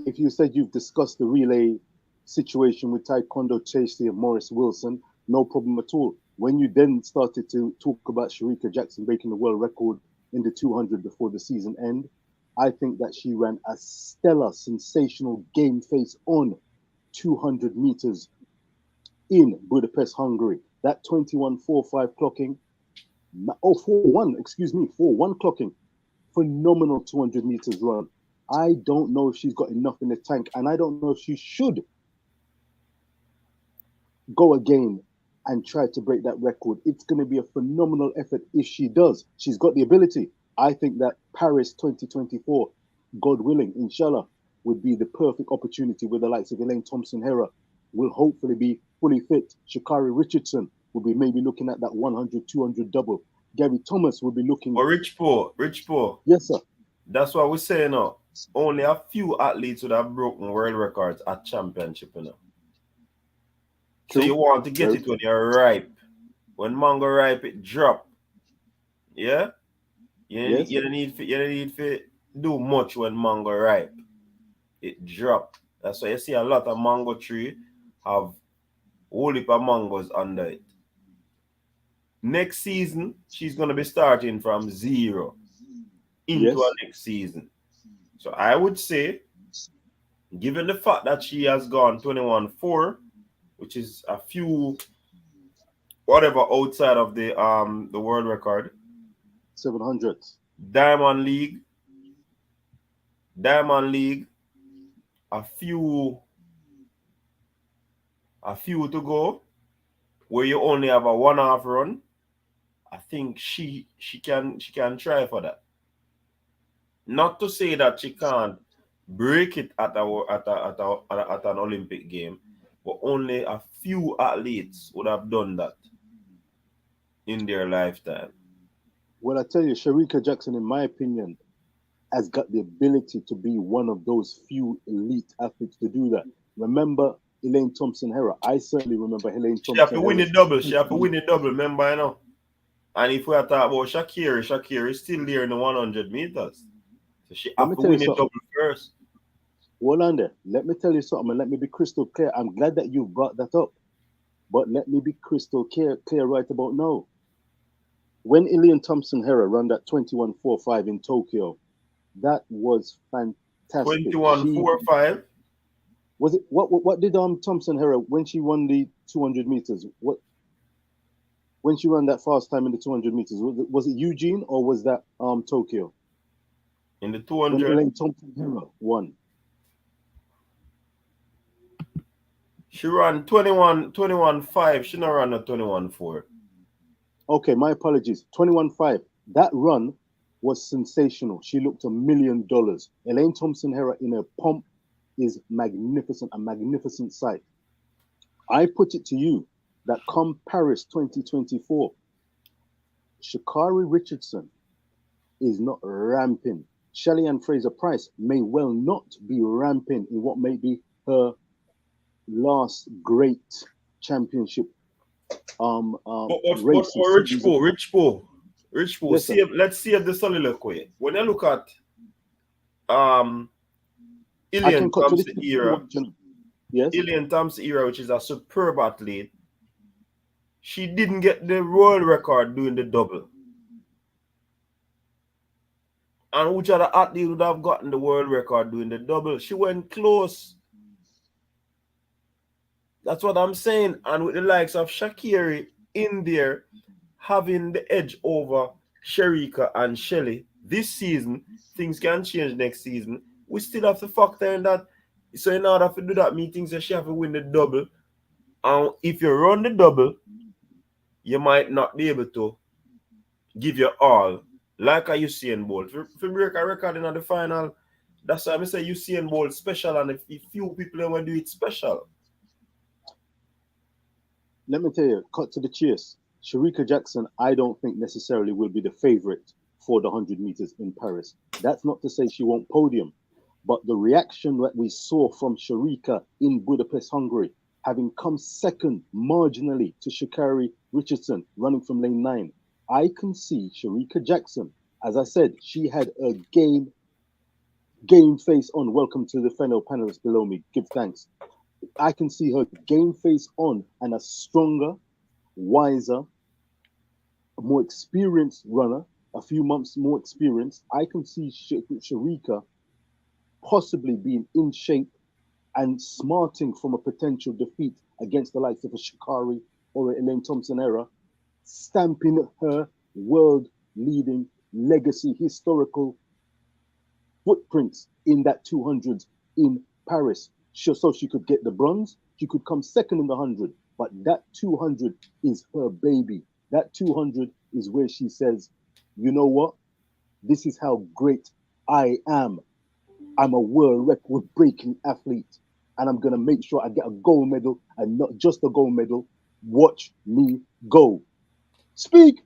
Speaker 4: If you said you've discussed the relay situation with Taekwondo Chasey and Morris Wilson, no problem at all. When you then started to talk about Shericka Jackson breaking the world record in the 200 before the season end, I think that she ran a stellar, sensational game face on 200 meters in Budapest, Hungary. That 21:45 clocking, 4:1 clocking, phenomenal 200 meters run. I don't know if she's got enough in the tank, and I don't know if she should go again and try to break that record. It's going to be a phenomenal effort if she does. She's got the ability. I think that Paris 2024, God willing, inshallah, would be the perfect opportunity with the likes of Elaine Thompson Hera will hopefully be fully fit. Shakari Richardson will be maybe looking at that 100, 200 double. Gary Thomas will be looking.
Speaker 2: Or Rich Poe.
Speaker 4: Yes, sir.
Speaker 2: That's what we're saying now. Only a few athletes would have broken world records at championship, you know.
Speaker 4: True.
Speaker 2: So you want to get it when you're ripe. When mango ripe, it drop. Yeah? You don't need to do much when mango ripe. It drop. That's why you see a lot of mango tree have whole heap of mangoes under it. next season, she's going to be starting from zero into a next season. So I would say, given the fact that she has gone 21-4, which is a few whatever outside of the world record,
Speaker 4: 700.
Speaker 2: Diamond League, a few to go, where you only have a 1/2 run. I think she can try for that. Not to say that she can't break it at an Olympic game, but only a few athletes would have done that in their lifetime.
Speaker 4: Well, I tell you, Shericka Jackson, in my opinion, has got the ability to be one of those few elite athletes to do that. Remember Elaine Thompson-Herah? I certainly remember Elaine Thompson-Herah.
Speaker 2: She have to win the double. She have to win the double, remember, you know. And if we are talking about Shakira is still there in the 100 meters. So she have to win the double first.
Speaker 4: Hold on there. Let me tell you something, and let me be crystal clear. I'm glad that you brought that up. But let me be crystal clear right about now. When Elaine Thompson-Herah ran that 21.45 in Tokyo, that was fantastic.
Speaker 2: 21.45?
Speaker 4: Was it what did Thompson-Herah when she won the 200 meters? When she ran that fast time in the 200 meters, was it Eugene or was that Tokyo?
Speaker 2: In the 200,
Speaker 4: when Elaine Thompson-Herah won.
Speaker 2: She ran 21.5. She not ran a 21.4.
Speaker 4: Okay, my apologies. 21.5. That run was sensational. She looked $1 million. Elaine Thompson-Herah in her pump is magnificent, a magnificent sight. I put it to you that come Paris 2024, Sha'Carri Richardson is not ramping. Shelly-Ann Fraser-Pryce may well not be ramping in what may be her last great championship race.
Speaker 2: Rich Bo.
Speaker 4: Yes,
Speaker 2: let's see if the soliloquy. When I look at Elaine Thompson-Herah,
Speaker 4: yes,
Speaker 2: Elaine Thompson-Herah, which is a superb athlete, she didn't get the world record doing the double. And which other athlete would have gotten the world record doing the double? She went close. That's what I'm saying. And with the likes of Shakira in there, having the edge over Shericka and Shelly this season, things can change next season. We still have to factor in that. So in order to do that, meetings, she have to win the double. And if you run the double, you might not be able to give your all, like a Usain Bolt. If you break a record in the final, that's why I say Usain Bolt special, and if few people want to do it special.
Speaker 4: Let me tell you, cut to the chase. Shericka Jackson, I don't think necessarily will be the favorite for the 100 meters in Paris. That's not to say she won't podium, but the reaction that we saw from Shericka in Budapest, Hungary, having come second marginally to Sha'Carri Richardson running from lane 9, I can see Shericka Jackson. As I said, she had a game face on. Welcome to the fellow panelists below me. Give thanks. I can see her game face on and a stronger, wiser, more experienced runner, a few months more experienced. I can see Shericka possibly being in shape and smarting from a potential defeat against the likes of a Sha'Carri or Elaine Thompson-Herah, stamping her world-leading legacy, historical footprints in that 200 in Paris. So she could get the bronze, she could come second in the 100, but that 200 is her baby. That 200 is where she says, you know what? This is how great I am. I'm a world record breaking athlete, and I'm going to make sure I get a gold medal, and not just a gold medal. Watch me go. Speak.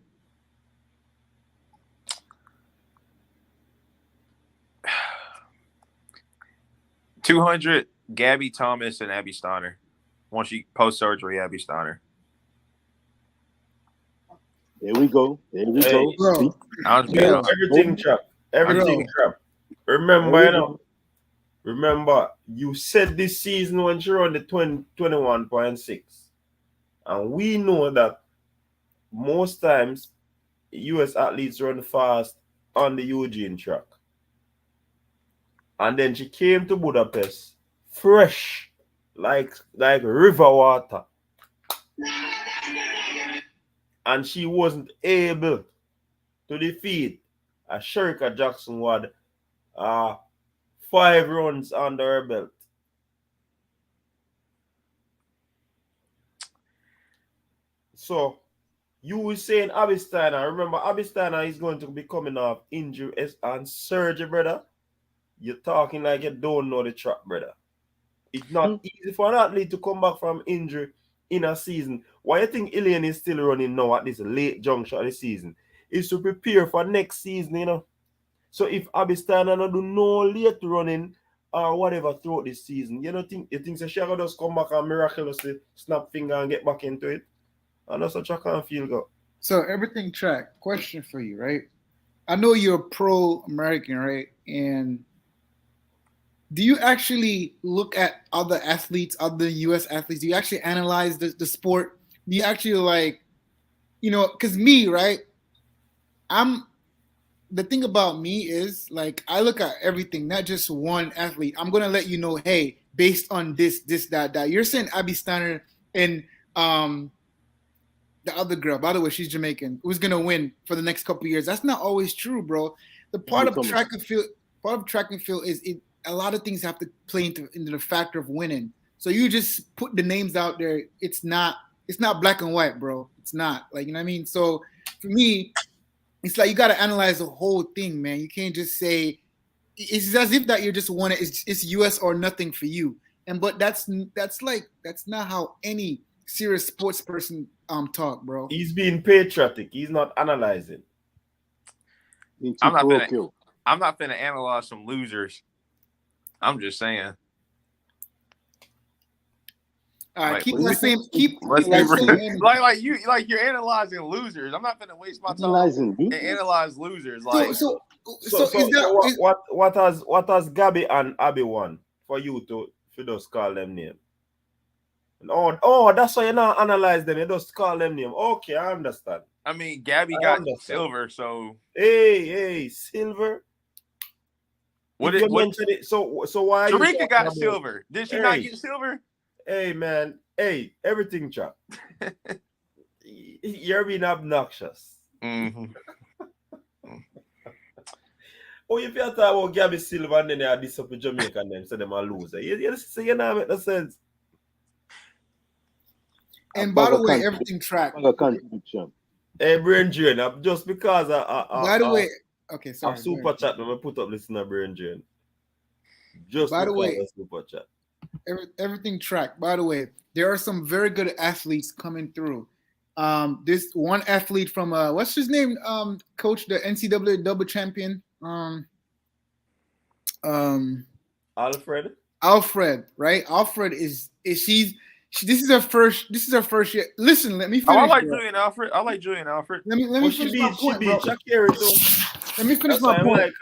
Speaker 5: $200, Gabby Thomas and Abby Steiner. Once she post-surgery, Abby Steiner.
Speaker 4: There we go. There we go.
Speaker 3: Bro.
Speaker 2: Everything trap. Everything trap. Remember, you said this season when she ran the 21.6. And we know that most times US athletes run fast on the Eugene track. And then she came to Budapest fresh, like river water. And she wasn't able to defeat a Shericka Jackson who had 5 runs under her belt. So you were saying Abby remember Abby is going to be coming off injury and surgery, brother. You're talking like you don't know the track, brother. It's not easy for an athlete to come back from injury in a season. Why you think Elaine is still running now at this late juncture of the season? Is to prepare for next season, you know. So if Abby Steiner not do no late running or whatever throughout this season, you think she will just come back and miraculously snap finger and get back into it? And that's what I can't feel go.
Speaker 3: So everything track. Question for you, right? I know you're pro-American, right? And do you actually look at other athletes, other U.S. athletes? Do you actually analyze the sport? Do you actually because me, right? The thing about me is I look at everything, not just one athlete. I'm gonna let you know, hey, based on this, that. You're saying Abby Steiner and the other girl, by the way, she's Jamaican, who's gonna win for the next couple of years. That's not always true, bro. The part of track and field is a lot of things have to play into the factor of winning. So you just put the names out there. It's not black and white, bro. It's not you know what I mean? So for me, it's you got to analyze the whole thing, man. You can't just say it's as if that you're just one. It's US or nothing for you. But that's not how any serious sports person talk, bro.
Speaker 2: He's being patriotic. He's not analyzing.
Speaker 5: I'm not finna analyze some losers. I'm just saying.
Speaker 3: All right, you're
Speaker 5: analyzing losers. I'm not gonna waste my time and analyze losers.
Speaker 2: What has Gabby and Abby won for you to just call them name? Oh, that's why you not analyze them. You just call them name. Okay, I understand.
Speaker 5: I mean, Gabby got silver, so
Speaker 2: hey, silver. What so why
Speaker 5: Shericka got silver? Did she not get silver?
Speaker 2: Hey man, everything chop. You're being obnoxious.
Speaker 5: Mm-hmm.
Speaker 2: Oh, if you talk about Gabby Silver and then they are this up with Jamaica and them, so them are loser. You know make no sense.
Speaker 3: And by the way, everything track.
Speaker 2: Hey, brain drain. Just because
Speaker 3: by the way, okay, sorry.
Speaker 2: Super chat, I'm gonna put up listener brain drain. Just
Speaker 3: by the way,
Speaker 2: super chat.
Speaker 3: Everything track. By the way, there are some very good athletes coming through. This one athlete from what's his name? Coach, the NCAA double champion. Alfred, right? Alfred is this is her first year. Listen, let me finish.
Speaker 5: I like Julian Alfred.
Speaker 3: Let me finish my point, bro. Let me finish my point.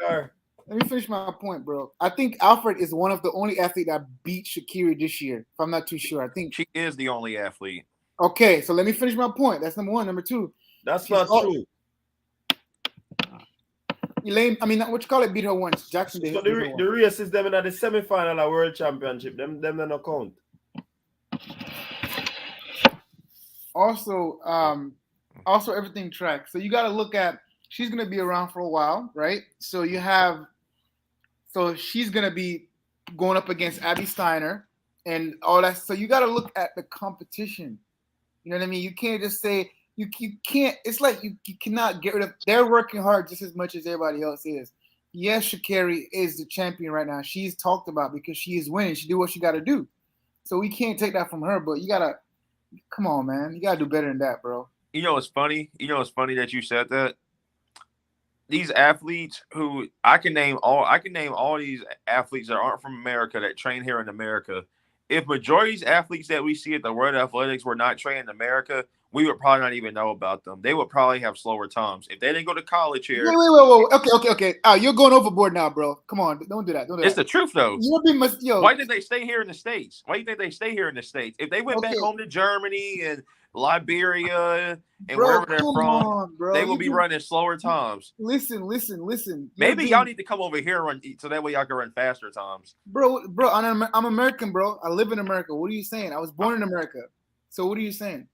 Speaker 3: Let me finish my point, bro. I think Alfred is one of the only athletes that beat Sha'Carri this year. If I'm not too sure, I think
Speaker 5: she is the only athlete.
Speaker 3: Okay, so let me finish my point. That's number one. Number two,
Speaker 2: that's not true.
Speaker 3: Elaine, I mean, what you call it, beat her once. Jackson did.
Speaker 2: So the race is them in the semi-final of World Championship. Them don't count.
Speaker 3: Also, everything track. So you got to look at. She's gonna be around for a while, right? So she's gonna be going up against Abby Steiner and all that. So you got to look at the competition. You know what I mean? You can't just say you can't. It's like you cannot get rid of. They're working hard just as much as everybody else is. Yes, Sha'Carri is the champion right now. She's talked about because she is winning. She do what she got to do. So we can't take that from her. But you gotta, come on, man. You gotta do better than that, bro.
Speaker 5: You know what's funny? That you said that. These athletes who I can name all these athletes that aren't from America that train here in America. If majority of these athletes that we see at the World Athletics were not trained in America, we would probably not even know about them. They would probably have slower times if they didn't go to college here.
Speaker 3: Wait. Okay. You're going overboard now, bro. Come on, don't do that.
Speaker 5: It's the truth, though.
Speaker 3: Yo.
Speaker 5: Why did they stay here in the States? Why do you think they stay here in the States? If they went back home to Germany and Liberia and wherever they're from, they will be running slower times.
Speaker 3: Listen.
Speaker 5: Maybe y'all need to come over here so that way y'all can run faster times.
Speaker 3: Bro, I'm American, bro. I live in America. What are you saying? I was born in America. So what are you saying?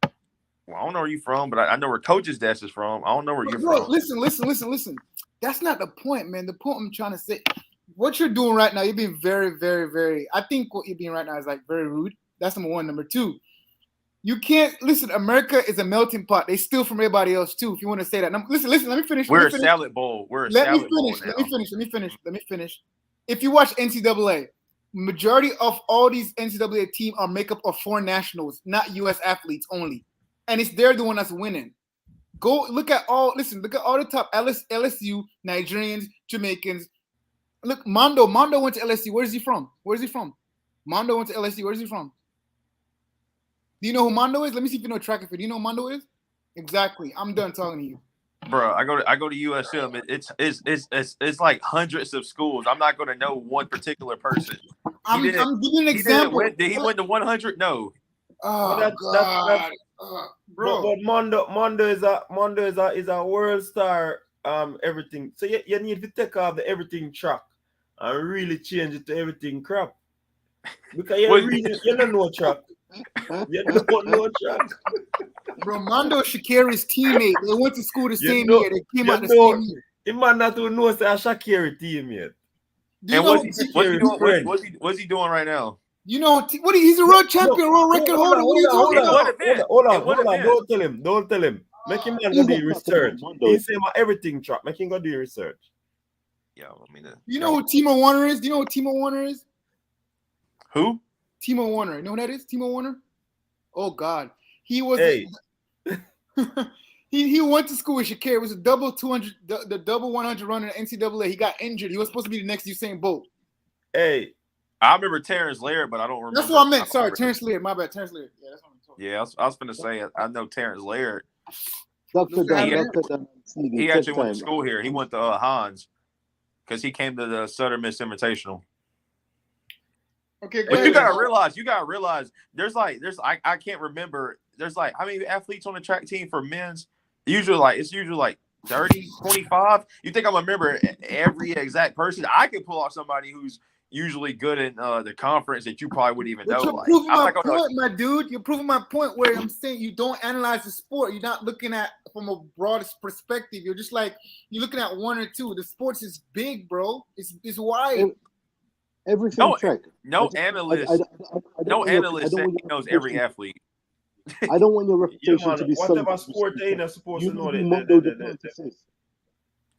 Speaker 5: Well, I don't know where you're from, but I know where Coach's desk is from. I don't know where you're from.
Speaker 3: Listen. That's not the point, man. The point I'm trying to say, what you're doing right now, you're being very, very, very. I think what you're being right now is like very rude. That's number one. Number two, you can't listen. America is a melting pot. They steal from everybody else too. If you want to say that, listen. Let me finish.
Speaker 5: We're a salad bowl.
Speaker 3: Let me finish. If you watch NCAA, majority of all these NCAA teams are made up of foreign nationals, not U.S. athletes only, and they're the one that's winning. Go look at all the top LSU, Nigerians, Jamaicans. Look, Mondo went to LSU. Where's he from? Mondo went to LSU. Where's he from? Do you know who Mondo is? Let me see if you know track and field. Do you know who Mondo is? Exactly. I'm done talking to you.
Speaker 5: Bro, I go to USM. It's like hundreds of schools. I'm not going to know one particular person.
Speaker 3: I'm giving you an example.
Speaker 5: Did he win the 100? No.
Speaker 3: Oh, God. Bro,
Speaker 2: but Mondo is a world star. Everything. So you need to take off the everything track and really change it to everything crap. Because you don't know track. You don't know track.
Speaker 3: Bro, Mondo Shakiri's teammate. They went to school the same year. They came out the same year.
Speaker 2: He might not know say a Shakiri teammate.
Speaker 5: And what's he doing right now?
Speaker 3: You know what? He's a world champion, world record holder. What are you doing?
Speaker 2: Hold on. Don't tell him. Make him go do research. He say my everything track. Make him go do research.
Speaker 5: Yeah,
Speaker 3: you know who Timo Warner is? Do you know who Timo Warner is?
Speaker 5: Who?
Speaker 3: Timo Warner. You know who that is? Timo Warner? Oh God. He was he went to school with Shakir. It was a double 200, the double 100 runner in NCAA. He got injured. He was supposed to be the next Usain Bolt.
Speaker 2: Hey.
Speaker 5: I remember Terrence Laird, but I don't remember.
Speaker 3: That's what I meant. Sorry, Terrence Laird. My bad. Terrence Laird. Yeah, that's what I'm talking about.
Speaker 5: Yeah, I was going to say, I know Terrence Laird.
Speaker 4: He
Speaker 5: actually went to school here. He went to Hans because he came to the Southern Miss Invitational.
Speaker 3: Okay,
Speaker 5: but you gotta realize I can't remember. There's like how many athletes on the track team for men's? It's usually like 30, 25. You think I'm gonna remember every exact person? I could pull off somebody who's usually good in the conference that you probably wouldn't even know.
Speaker 3: You're proving my point, my dude. You're proving my point where I'm saying you don't analyze the sport. You're not looking at from a broadest perspective. You're just like you're looking at one or two. The sports is big, bro. It's wide.
Speaker 4: Everything track.
Speaker 5: No analyst said he knows every athlete.
Speaker 4: I don't want your reputation to be
Speaker 2: whatever sport they ain't supposed to know.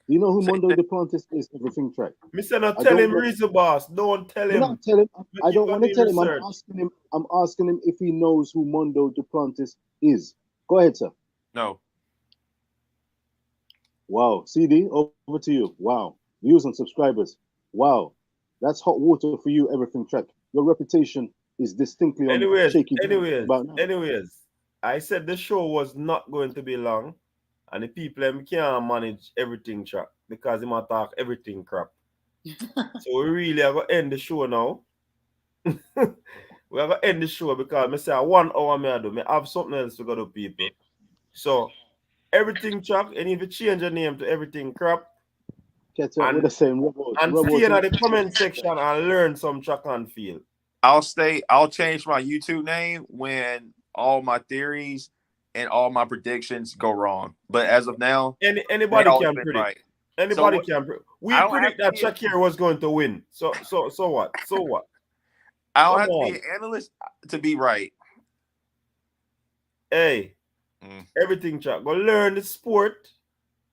Speaker 4: You know who Mondo Duplantis is? Everything track.
Speaker 2: Mr. Not tell him reason, boss. Don't tell him.
Speaker 4: Not tell him. I don't want to tell him. I'm asking him if he knows who Mondo Duplantis is. Go ahead, sir.
Speaker 5: No.
Speaker 4: Wow. CD, over to you. Wow. Views and subscribers. Wow. That's hot water for you, Everything Track. Your reputation is distinctly shaky.
Speaker 2: Anyways, I said the show was not going to be long, and the people can't manage Everything Track because they might talk everything crap. So we really are going to end the show now. We are going to end the show because I say 1 hour I have something else to go to people. So Everything Track, and if you change your name to Everything Crap,
Speaker 4: and stay in
Speaker 2: the comment section and learn some track and field.
Speaker 5: I'll change my YouTube name when all my theories and all my predictions go wrong. But as of now,
Speaker 2: anybody can predict. Right. Anybody can predict. We predict that Shakir was going to win. So what? So what?
Speaker 5: I don't have to be an analyst to be right.
Speaker 2: Hey, Everything Track. Go learn the sport.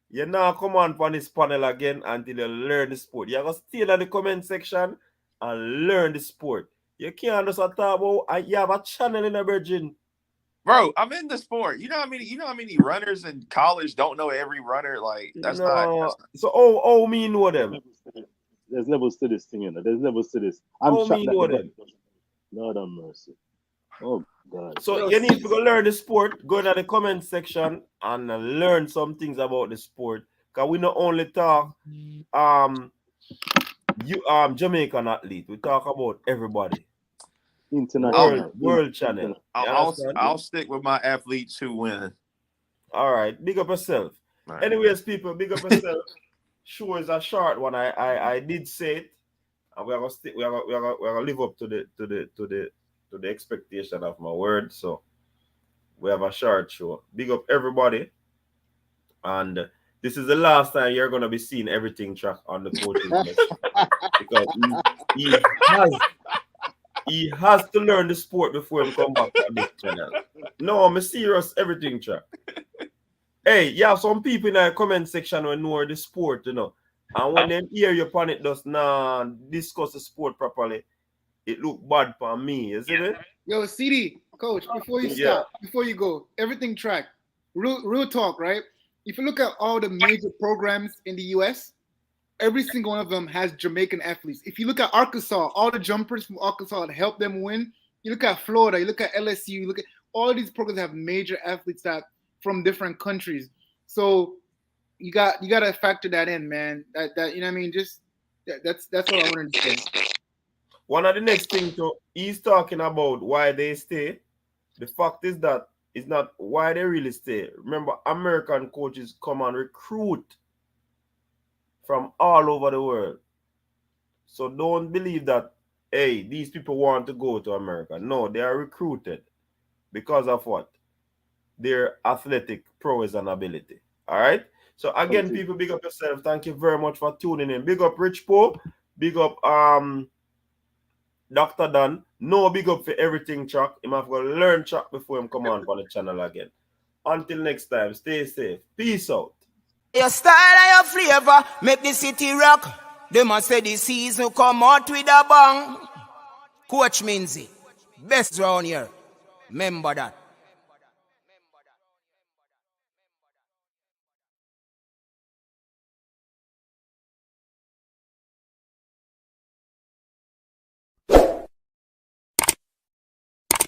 Speaker 2: You now come on this panel again until you learn the sport. You have to stay in the comment section and learn the sport. You can't just talk about you have a channel in a virgin.
Speaker 5: Bro, I'm in the sport. You know how many runners in college don't know every runner? Like that's not.
Speaker 2: So me know them.
Speaker 4: There's levels to this thing, you know. There's levels to this.
Speaker 2: I'm shocked that them.
Speaker 4: Lord have mercy. Oh God.
Speaker 2: So
Speaker 3: Yo,
Speaker 2: you need to go learn the sport. Go into the comment section and learn some things about the sport. Cause we not only talk Jamaican athlete. We talk about everybody.
Speaker 4: International.
Speaker 2: World channel.
Speaker 4: International.
Speaker 2: You understand?
Speaker 5: I'll stick with my athletes who win.
Speaker 2: All right. Big up yourself.
Speaker 5: Right.
Speaker 2: Anyways, people, big up yourself. Show is a short one. I did say it, and we're gonna live up to the expectation of my word. So we have a short show. Big up everybody, and this is the last time you're gonna be seeing everything track on the coaching list because he has to learn the sport before he come back on this channel. No, I'm serious. Everything track. Hey, yeah, some people in the comment section will know the sport, you know. And when they hear you upon it does not discuss the sport properly, it look bad for me, you see it?
Speaker 3: Yo, CD, coach, before you stop, before you go, everything track. Real talk, right? If you look at all the major programs in the US, every single one of them has Jamaican athletes. If you look at Arkansas, all the jumpers from Arkansas that help them win. You look at Florida, you look at LSU, you look at all of these programs have major athletes that from different countries. So you got to factor that in, man. That you know what I mean? Just that's what I wanted to say.
Speaker 2: One of the next things he's talking about why they stay. The fact is that it's not why they really stay. Remember, American coaches come and recruit from all over the world. So don't believe that, hey, these people want to go to America. No, they are recruited because of what? Their athletic prowess and ability. All right? So again, people, big up yourself. Thank you very much for tuning in. Big up Rich Poe. Big up Dr. Dan. No big up for everything, Chuck. He must go learn Chuck before him come on the channel again. Until next time, stay safe. Peace out.
Speaker 1: Your style and your flavor make the city rock. They must say the season come out with a bang. Coach Minzy, best round here. Remember that.